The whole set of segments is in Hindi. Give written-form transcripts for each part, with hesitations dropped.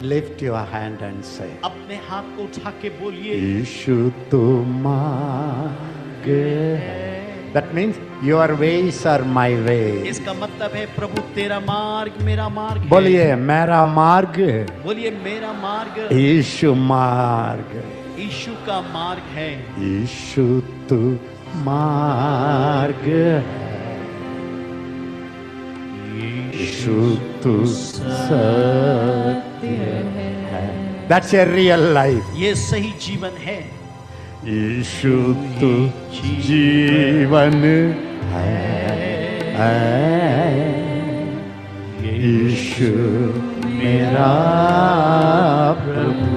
Lift your hand and say, अपने हाथ को उठा के बोलिए, यीशु तुम मार्ग है. That means your ways are my ways. इसका मतलब है प्रभु तेरा मार्ग मेरा मार्ग है. बोलिए मेरा मार्ग, बोलिए मेरा मार्ग यीशु मार्ग, यीशु का मार्ग है. यीशु तू मार्ग है, यीशु तू सत्य है. That's a real life. ये सही जीवन है. यीशु तू जीवन है, यीशु मेरा प्रभु.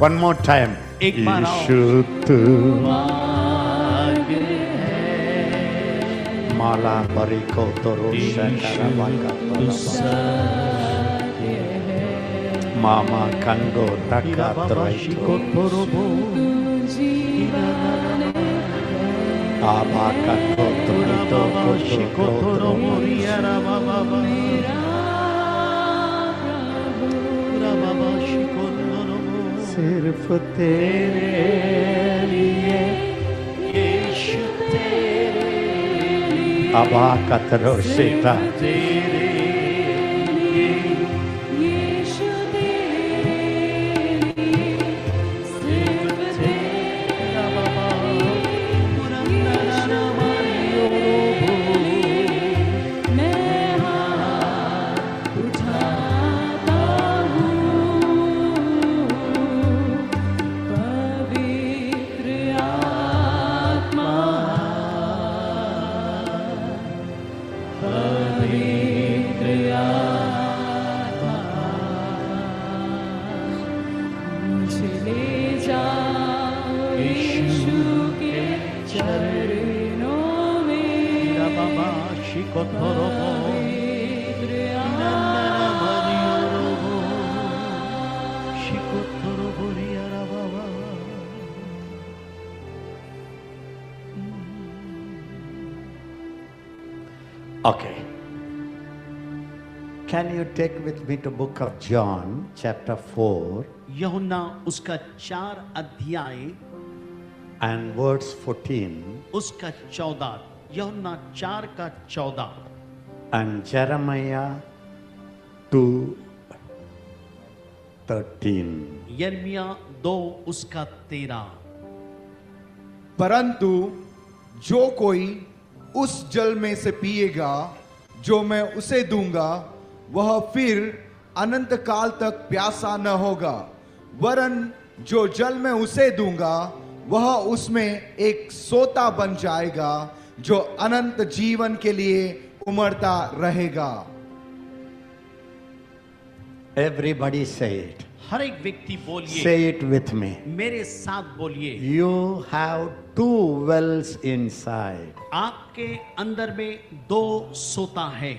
One more time. एक बार आओ. यीशु तू माला बरी को तोरो शकरवाका मामा कंगो तका त्रोइतो आबा कंगो त्रोइतो कोशिको त्रो मोरियारा बाबा बाबा शिको त्रो सिर्फ तेरे लिए यीशु तेरे आबा कतरो Sita Okay. Can you take with me to book of John, chapter 4, यूहन्ना उसका 4 अध्याय and verse 14, उसका 14. यूहन्ना 4 का 14 and Jeremiah 2:13. यिर्मयाह 2 उसका 13. परंतु जो कोई उस जल में से पिएगा जो मैं उसे दूंगा, वह फिर अनंत काल तक प्यासा न होगा, वरन जो जल मैं उसे दूंगा वह उसमें एक सोता बन जाएगा जो अनंत जीवन के लिए उमड़ता रहेगा. Everybody say it. हर एक व्यक्ति बोलिए. Say it with me. मेरे साथ बोलिए. You have 2 wells inside. आपके अंदर में 2 सोता है.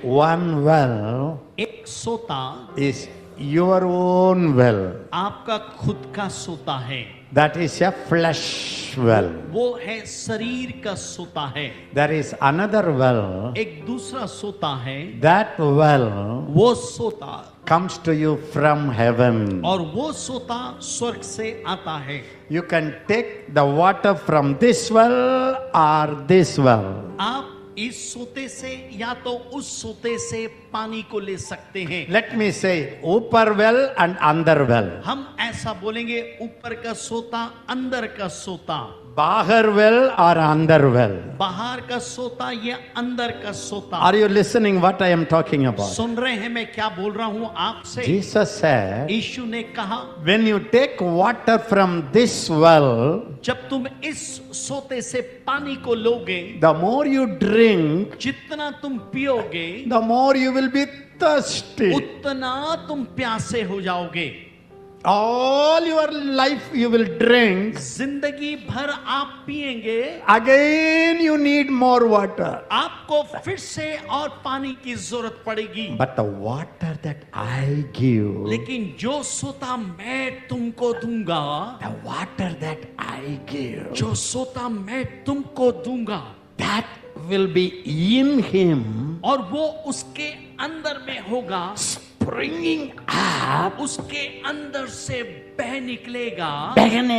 One well एक सोता is your own well. आपका खुद का सोता है. That is a flesh well. वो है शरीर का सोता है. There is another well. एक दूसरा सोता है. That well वो सोता comes to you from heaven. और वो सोता स्वर्ग से आता है. You can take the water from this well or this well. आप इस सोते से या तो उस सोते से पानी को ले सकते हैं. Let me say upper well and under well. हम ऐसा बोलेंगे, ऊपर का सोता, अंदर का सोता. बाहर well or under well. बाहर का सोता या अंदर का सोता. Are you listening what I am talking about? सुन रहे हैं मैं क्या बोल रहा हूं आपसे. Jesus said, यीशु ने कहा, when you take water from this well, जब तुम इस सोते से पानी को लोगे, the more you drink, जितना तुम पियोगे, the more you will be thirsty. उतना तुम प्यासे हो जाओगे. All your life you will drink. जिंदगी भर आप पिएंगे. Again you need more water. आपको फिर से और पानी की जरूरत पड़ेगी. But the water that I give, लेकिन जो सोता मैं तुमको दूंगा, the water that I give, जो सोता मैं तुमको दूंगा, that will be in him, और वो उसके अंदर में होगा, springing up, उसके अंदर से बह निकलेगा, बहन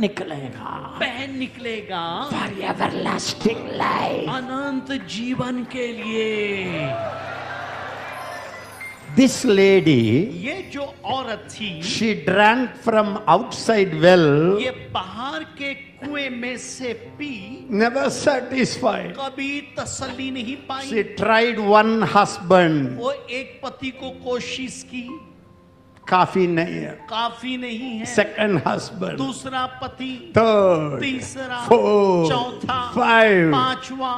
निकलेगा, बह निकलेगा for everlasting life. अनंत जीवन के लिए। This lady, ये जो औरत थी, she drank from outside well, ये बाहर के कुएं में से पी, never satisfied. कभी तसल्ली नहीं पाई। She tried one husband, वो एक पति को कोशिश की, काफी नहीं है. काफी नहीं है। Second husband, दूसरा पति, third, तीसरा, fourth, चौथा, five, पांचवा,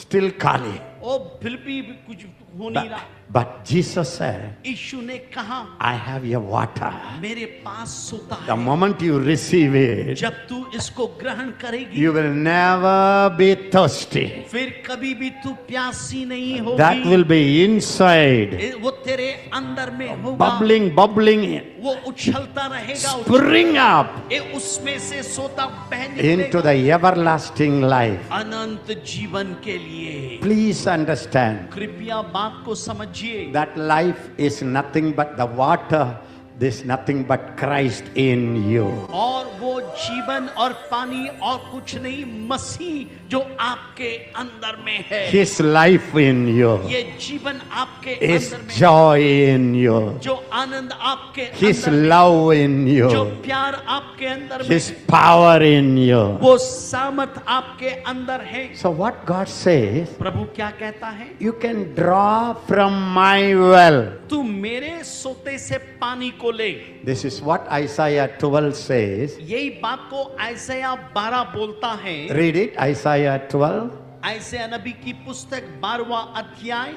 still खाली. ओ फिर भी कुछ हो नहीं रहा। But Jesus said, यीशु ने कहा, I have your water. मेरे पास सोता The है। moment you receive it, जब तू इसको ग्रहण करेगी, you will never be thirsty. फिर कभी भी तू प्यासी नहीं होगी। That will be inside, वो तेरे अंदर में होगा, bubbling वो उछलता रहेगा, spring up उसमें से सोता बह into निकलेगा the everlasting life. अनंत जीवन के लिए। Please understand कृपया बात को समझिए, that life is nothing but the water. There's nothing but Christ in you. और वो जीवन और पानी और कुछ नहीं, मसीह जो आपके अंदर में है। His life in you. ये जीवन आपके His अंदर में, joy in you. जो आनंद आपके His अंदर में, love in जो you. प्यार आपके अंदर में, His power in you. वो सामर्थ आपके अंदर है। So what God says, प्रभु क्या कहता है? you can draw from my well. तू मेरे सोते से पानी को ले। This is what Isaiah 12 says. यही बात को आयसाया 12 बोलता है। Read it, Isaiah 12, आयसाया नबी की पुस्तक 12वां अध्याय,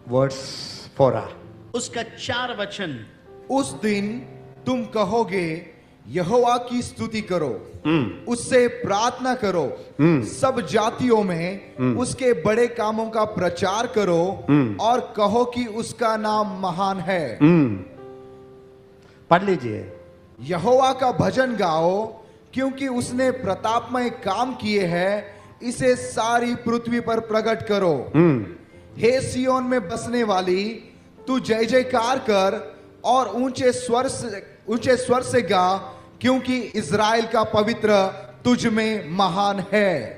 verse 4. उसका 4 वचन। उस दिन तुम कहोगे यहोवा की स्तुति करो, उससे प्रार्थना करो, सब जातियों में उसके बड़े कामों का प्रचार करो और कहो कि उसका नाम महान है। पढ़ लीजिए। यहोवा का भजन गाओ, क्योंकि उसने प्रतापमय काम किए हैं, इसे सारी पृथ्वी पर प्रकट करो। हे सियोन में बसने वाली, तू जय जयकार कर और ऊंचे स्वर से गा, क्योंकि इज़राइल का पवित्र तुझ में महान है।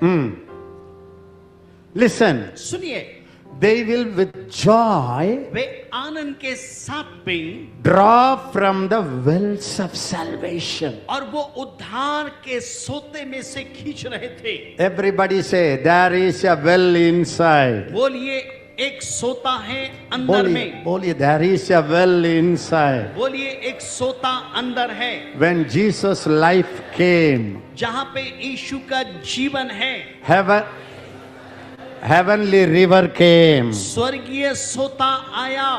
Listen, सुनिए, they will with joy वे आनंद के साथ में draw from the wells of salvation. और वो उद्धार के सोते में से खींच रहे थे। Everybody say, there is a well inside. बोलिए, एक सोता है अंदर में। बोलिए, there is a well inside. बोलिए, एक सोता अंदर है। When Jesus' life came, जहां पे यीशु का जीवन है, heavenly river came. स्वर्गीय सोता आया।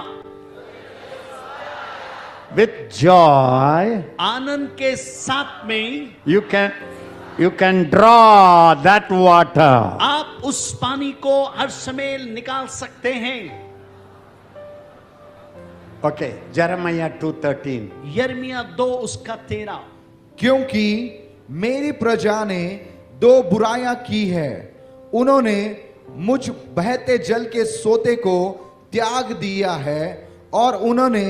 With joy, आनंद के साथ में you can draw that water. आप उस पानी को हर समय निकाल सकते हैं। Okay, Jeremiah 2:13. यिर्मयाह 2 उसका 13। क्योंकि मेरी प्रजा ने दो बुराइयां की है, उन्होंने मुझ बहते जल के सोते को त्याग दिया है और उन्होंने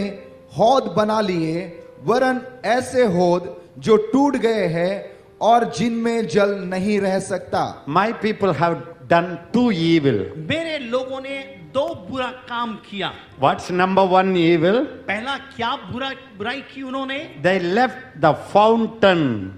हौद बना लिए, वरन ऐसे हौद जो टूट गए हैं और जिनमें जल नहीं रह सकता। My people have done two evil. मेरे लोगों ने 2 बुरा काम किया। What's number one evil? पहला क्या बुराई की उन्होंने? They left the fountain.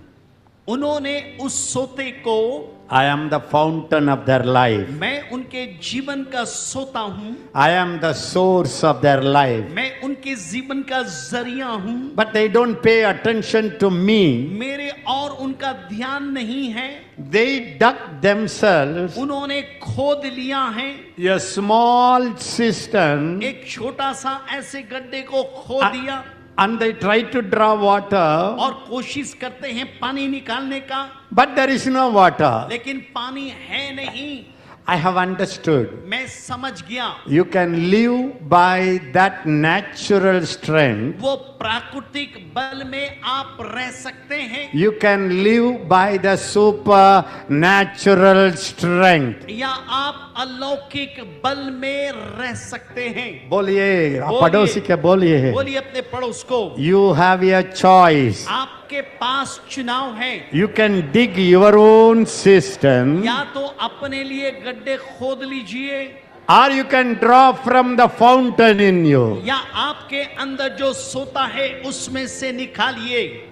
उन्होंने उस सोते को, I am the fountain of their life. मैं उनके जीवन का सोता हूं, I am the source of their life. मैं उनके जीवन का जरिया हूं, But they don't pay attention to me. मेरे और उनका ध्यान नहीं है। They dug themselves उन्होंने खोद लिया है a small cistern एक छोटा सा ऐसे गड्ढे को खोद दिया and they try to draw water, और कोशिश करते हैं पानी निकालने का, but there is no water. लेकिन पानी है नहीं। I have understood. मैं समझ गया You can live by that natural strength. वो प्राकृतिक बल में आप रह सकते हैं You can live by the supernatural strength. या आप अलौकिक बल में रह सकते हैं। बोलिए, बोलिए। पड़ोसी के बोलिए। बोलिए अपने पड़ोस को, You have a choice. आपके पास चुनाव है। You can dig your own cistern, या तो अपने लिए गड्ढे खोद लीजिए or you can draw from the fountain in you. या आपके अंदर जो सोता है उसमें से निकालिए।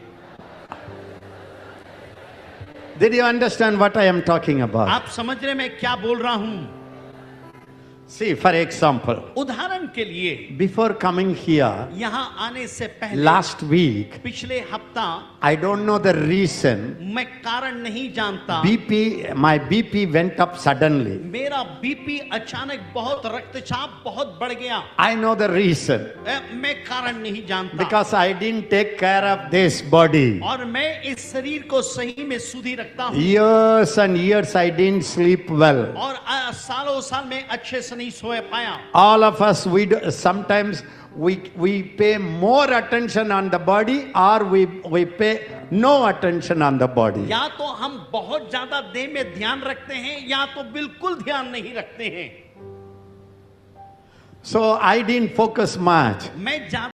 Did you understand what I am talking about? आप समझ रहे मैं क्या बोल रहा हूं? See, for example, उदाहरण के लिए before coming here, यहां आने से पहले last week, पिछले हफ्ता I don't know the reason, मैं कारण नहीं जानता, my BP went up suddenly. मेरा बीपी अचानक बहुत रक्तचाप बहुत बढ़ गया। I know the reason, मैं कारण नहीं जानता because I didn't take care of this body. और मैं इस शरीर को सही में सुधी रखता हूँ Years and years I didn't sleep well. और सालों साल में अच्छे से नहीं सो पाया। All of us, sometimes we pay more attention on the body, or we pay no attention on the body. या तो हम बहुत ज्यादा देह में ध्यान रखते हैं या तो बिल्कुल ध्यान नहीं रखते हैं। So I didn't focus much. मैं ज्यादा